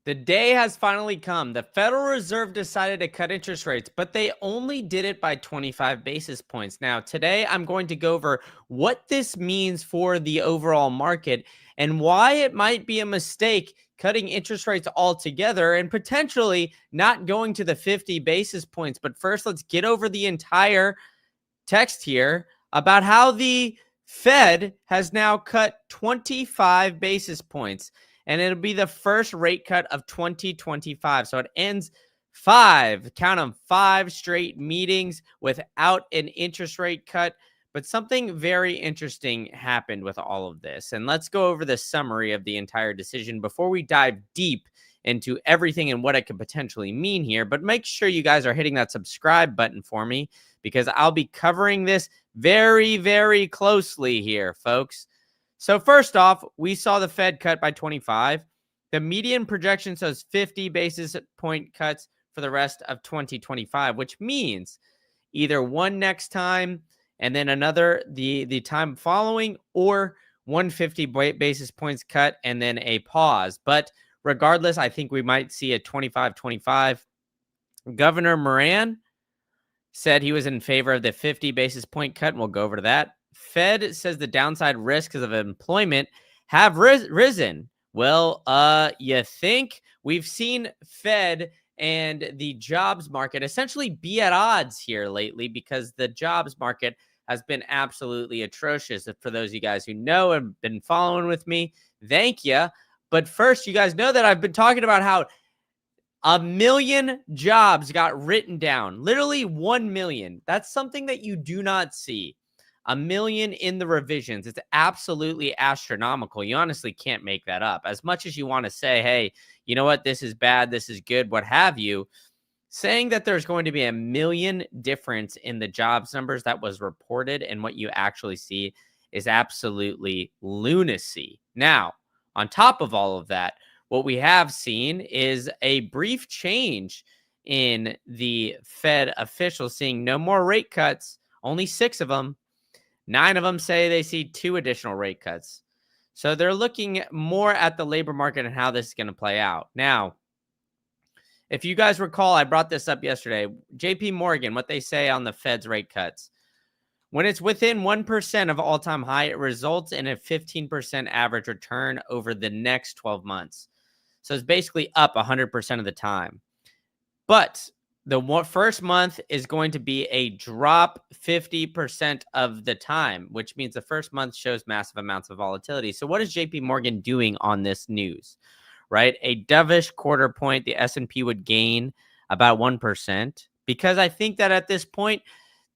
The day has finally come. The Federal Reserve decided to cut interest rates, but they only did it by 25 basis points. Now, today I'm going to go over what this means for the overall market and why it might be a mistake cutting interest rates altogether and potentially not going to the 50 basis points. But first, let's get over the entire text here about how the Fed has now cut 25 basis points, and it'll be the first rate cut of 2025. So it ends count them, 5 straight meetings without an interest rate cut. But something very interesting happened with all of this. And let's go over the summary of the entire decision before we dive deep into everything and what it could potentially mean here. But make sure you guys are hitting that subscribe button for me, because I'll be covering this very, very closely here, folks. So first off, we saw the Fed cut by 25. The median projection says 50 basis point cuts for the rest of 2025, which means either one next time and then another the time following, or 150 basis points cut and then a pause. But regardless, I think we might see a 25-25. Governor Moran said he was in favor of the 50 basis point cut, and we'll go over to that. Fed says the downside risks of employment have risen. Well, you think? We've seen Fed and the jobs market essentially be at odds here lately, because the jobs market has been absolutely atrocious. For those of you guys who know and been following with me, thank you. But first, you guys know that I've been talking about how 1 million jobs got written down. Literally 1 million. That's something that you do not see. 1 million in the revisions. It's absolutely astronomical. You honestly can't make that up. As much as you want to say, hey, you know what? This is bad. This is good. What have you. Saying that there's going to be 1 million difference in the jobs numbers that was reported and what you actually see is absolutely lunacy. Now, on top of all of that, what we have seen is a brief change in the Fed officials seeing no more rate cuts, only 6 of them. 9 of them say they see 2 additional rate cuts. So they're looking more at the labor market and how this is going to play out. Now, if you guys recall, I brought this up yesterday. JP Morgan, what they say on the Fed's rate cuts. When it's within 1% of all-time high, it results in a 15% average return over the next 12 months. So it's basically up 100% of the time. But the first month is going to be a drop 50% of the time, which means the first month shows massive amounts of volatility. So what is JP Morgan doing on this news, right? A dovish quarter point, the S&P would gain about 1%, because I think that at this point,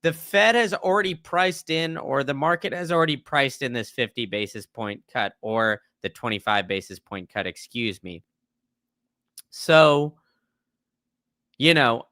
the Fed has already priced in, or the market has already priced in, this 50 basis point cut, or the 25 basis point cut, excuse me. So,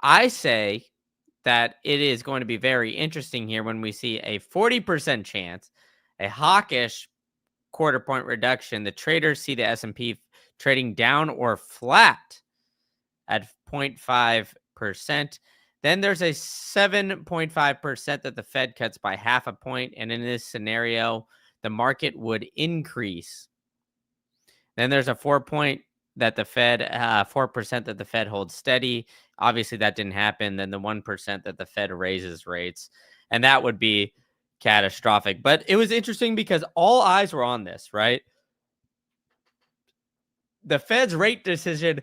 I say that it is going to be very interesting here when we see a 40% chance, a hawkish quarter point reduction. The traders see the S&P trading down or flat at 0.5%. Then there's a 7.5% that the Fed cuts by half a point. And in this scenario, the market would increase. Then there's a 4% that the Fed holds steady. Obviously, that didn't happen. Then the 1% that the Fed raises rates, and that would be catastrophic. But it was interesting because all eyes were on this, right? The Fed's rate decision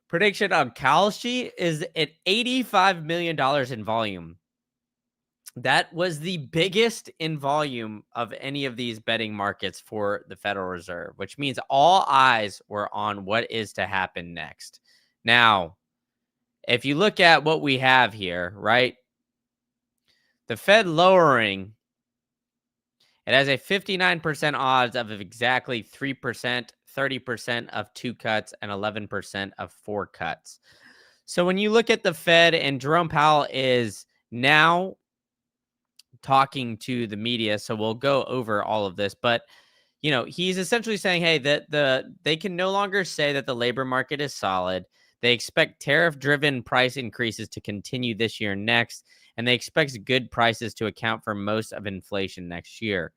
prediction on Kalshi is at $85 million in volume. That was the biggest in volume of any of these betting markets for the Federal Reserve, which means all eyes were on what is to happen next. Now, if you look at what we have here, right? The Fed lowering, it has a 59% odds of exactly 3%, 30% of 2 cuts, and 11% of 4 cuts. So when you look at the Fed, and Jerome Powell is now talking to the media, so we'll go over all of this, but he's essentially saying, hey, that they can no longer say that the labor market is solid. They expect tariff-driven price increases to continue this year and next, and they expect good prices to account for most of inflation next year.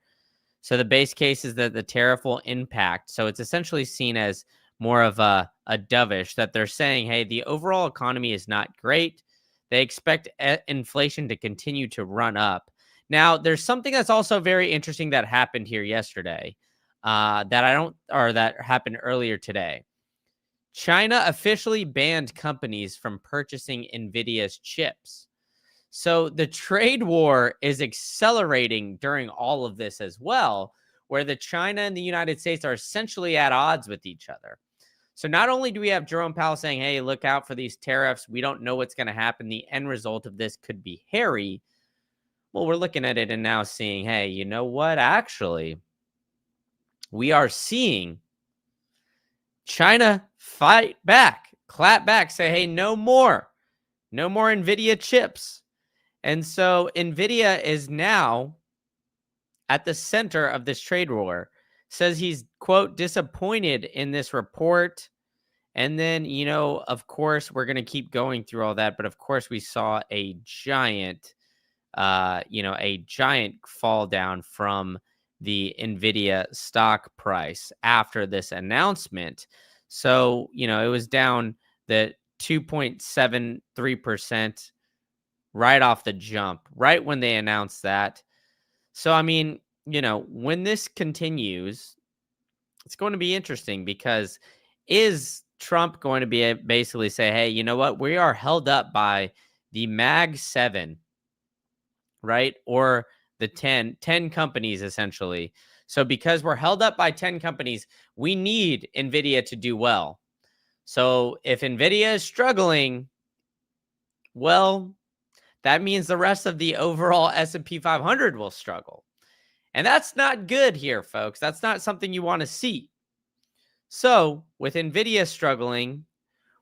So the base case is that the tariff will impact. So it's essentially seen as more of a dovish, that they're saying, hey, the overall economy is not great. They expect inflation to continue to run up. Now, there's something that's also very interesting that happened here yesterday, that happened earlier today. China officially banned companies from purchasing NVIDIA's chips. So the trade war is accelerating during all of this as well, where the China and the United States are essentially at odds with each other. So not only do we have Jerome Powell saying, hey, look out for these tariffs, we don't know what's going to happen. The end result of this could be hairy. Well, we're looking at it and now seeing, hey, you know what? Actually, we are seeing China fight back, clap back, say, hey, no more NVIDIA chips. And so NVIDIA is now at the center of this trade war. Says he's, quote, disappointed in this report. And then, of course, we're going to keep going through all that. But of course, we saw a giant fall down from the NVIDIA stock price after this announcement. So, it was down the 2.73% right off the jump, right when they announced that. So, I mean, when this continues, it's going to be interesting, because is Trump going to be basically say, hey, you know what? We are held up by the Mag 7, right? Or the 10 companies, essentially. So because we're held up by 10 companies, we need NVIDIA to do well. So if NVIDIA is struggling, well, that means the rest of the overall S&P 500 will struggle. And that's not good here, folks. That's not something you want to see. So with NVIDIA struggling,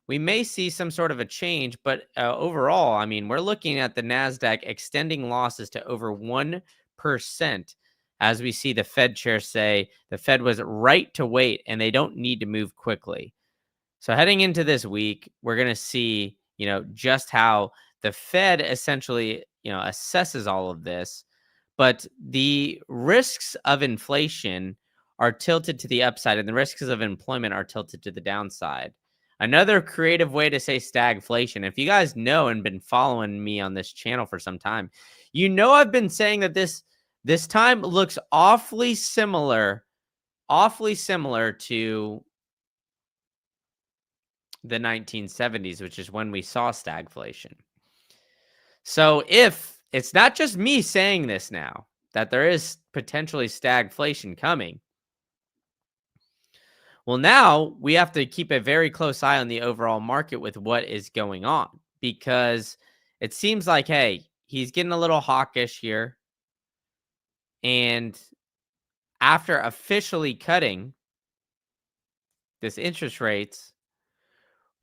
we may see some sort of a change. But overall, I mean, we're looking at the NASDAQ extending losses to over 1%, as we see the Fed chair say the Fed was right to wait and they don't need to move quickly. So heading into this week, we're going to see, just how the Fed essentially, assesses all of this. But the risks of inflation are tilted to the upside, and the risks of employment are tilted to the downside. Another creative way to say stagflation, if you guys know and been following me on this channel for some time, I've been saying that this time looks awfully similar to the 1970s, which is when we saw stagflation. So if it's not just me saying this now, that there is potentially stagflation coming, well, now we have to keep a very close eye on the overall market with what is going on, because it seems like, hey, he's getting a little hawkish here. And after officially cutting this interest rates,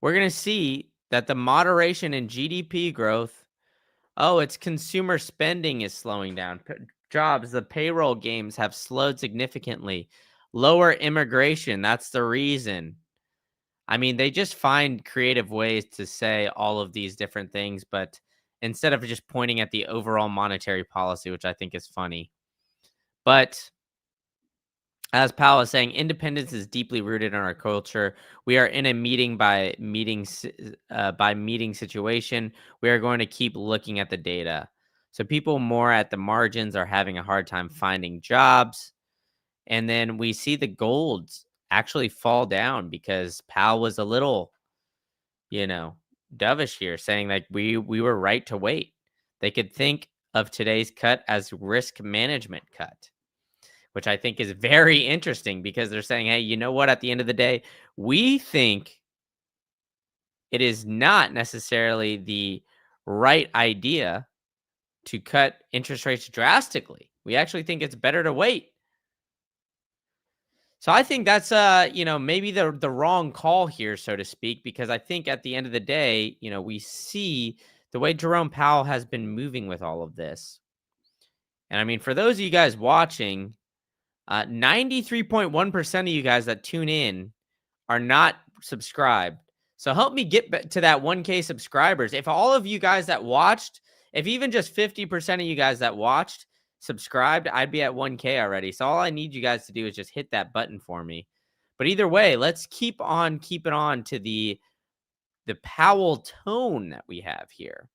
we're going to see that the moderation in GDP growth, it's consumer spending is slowing down. Jobs, the payroll gains have slowed significantly. Lower immigration, that's the reason. I mean, they just find creative ways to say all of these different things, but instead of just pointing at the overall monetary policy, which I think is funny. But as Powell is saying, independence is deeply rooted in our culture. We are in a meeting by meeting situation. We are going to keep looking at the data. So people more at the margins are having a hard time finding jobs. And then we see the golds actually fall down because Powell was a little, dovish here, saying like we were right to wait. They could think of today's cut as risk management cut, which I think is very interesting, because they're saying, hey, you know what? At the end of the day, we think it is not necessarily the right idea to cut interest rates drastically. We actually think it's better to wait. So I think that's maybe the wrong call here, so to speak, because I think at the end of the day, we see the way Jerome Powell has been moving with all of this. And I mean, for those of you guys watching, 93.1% of you guys that tune in are not subscribed. So help me get to that 1K subscribers. If all of you guys that watched, if even just 50% of you guys that watched subscribed, I'd be at 1K already. So all I need you guys to do is just hit that button for me. But either way, let's keep on keeping on to the Powell tone that we have here,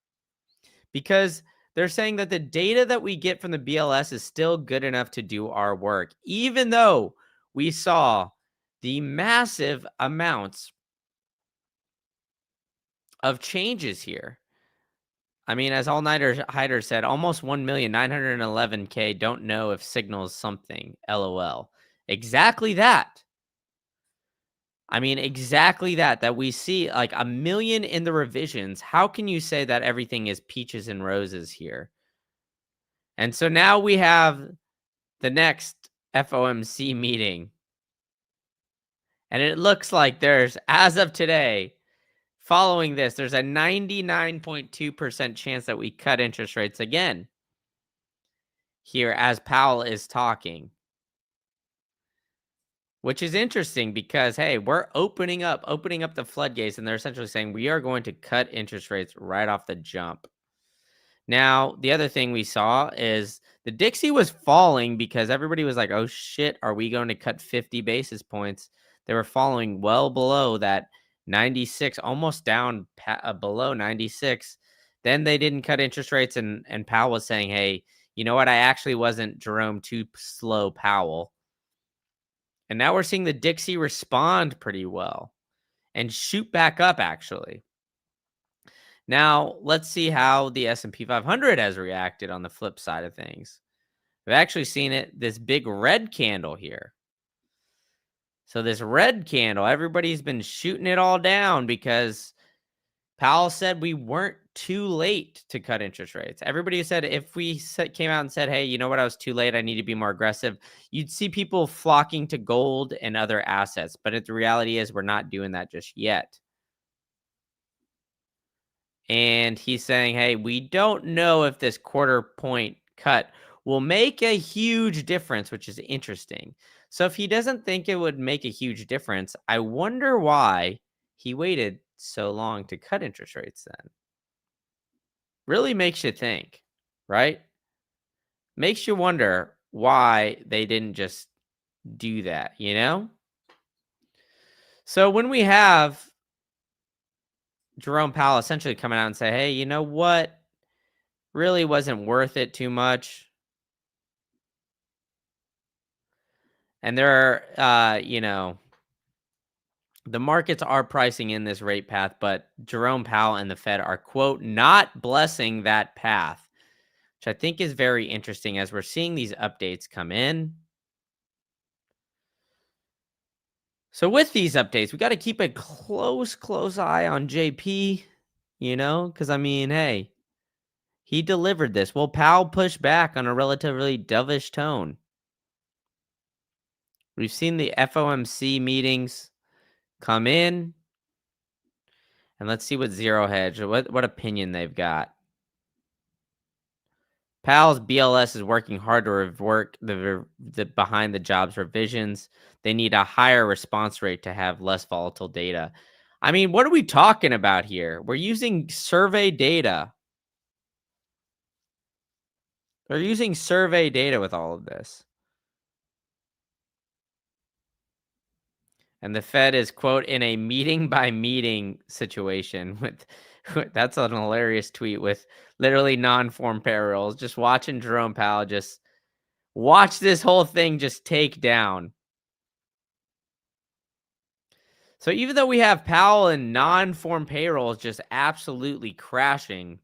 because they're saying that the data that we get from the BLS is still good enough to do our work, even though we saw the massive amounts of changes here. I mean, as All Nighter Hider said, almost 1,911,000 don't know if signals something. LOL. Exactly that. I mean, exactly that. That we see like a million in the revisions. How can you say that everything is peaches and roses here? And so now we have the next FOMC meeting. And it looks like there's, as of today, following this, there's a 99.2% chance that we cut interest rates again here as Powell is talking. Which is interesting because, hey, we're opening up the floodgates, and they're essentially saying we are going to cut interest rates right off the jump. Now, the other thing we saw is the Dixie was falling because everybody was like, oh shit, are we going to cut 50 basis points? They were falling well below that 96, almost down below 96. Then they didn't cut interest rates, and Powell was saying, hey, you know what? I actually wasn't Jerome too slow Powell. And now we're seeing the Dixie respond pretty well and shoot back up, actually. Now, let's see how the S&P 500 has reacted on the flip side of things. We've actually seen it, this big red candle here. So this red candle, everybody's been shooting it all down because Powell said we weren't too late to cut interest rates. Everybody said if we came out and said, hey, you know what, I was too late, I need to be more aggressive, you'd see people flocking to gold and other assets. But the reality is we're not doing that just yet. And he's saying, hey, we don't know if this quarter point cut will make a huge difference, which is interesting. So if he doesn't think it would make a huge difference, I wonder why he waited so long to cut interest rates then. Really makes you think, right? Makes you wonder why they didn't just do that, you know? So when we have Jerome Powell essentially coming out and say, hey, you know what? Really wasn't worth it too much. And there are, the markets are pricing in this rate path, but Jerome Powell and the Fed are, quote, not blessing that path, which I think is very interesting as we're seeing these updates come in. So with these updates, we got to keep a close eye on JP, because I mean, hey, he delivered this. Will Powell push back on a relatively dovish tone? We've seen the FOMC meetings come in, and let's see what Zero Hedge, what opinion they've got. Powell's BLS is working hard to rework the behind the jobs revisions. They need a higher response rate to have less volatile data. I mean, what are we talking about here? We're using survey data. They're using survey data with all of this. And the Fed is, quote, in a meeting by meeting situation with that's an hilarious tweet with literally non-form payrolls. Just watching Jerome Powell just watch this whole thing just take down. So even though we have Powell and non-form payrolls just absolutely crashing,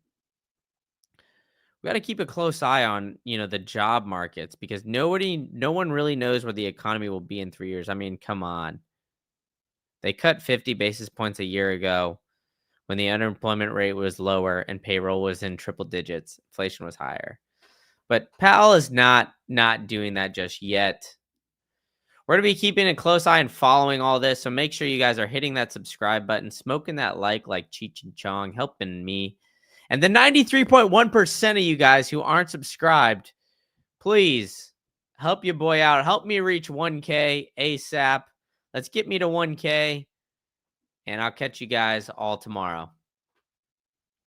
we got to keep a close eye on, the job markets, because no one really knows where the economy will be in 3 years. I mean, come on. They cut 50 basis points a year ago when the unemployment rate was lower and payroll was in triple digits. Inflation was higher. But Powell is not doing that just yet. We're going to be keeping a close eye and following all this. So make sure you guys are hitting that subscribe button, smoking that like Cheech and Chong, helping me. And the 93.1% of you guys who aren't subscribed, please help your boy out. Help me reach 1K ASAP. Let's get me to 1K. And I'll catch you guys all tomorrow.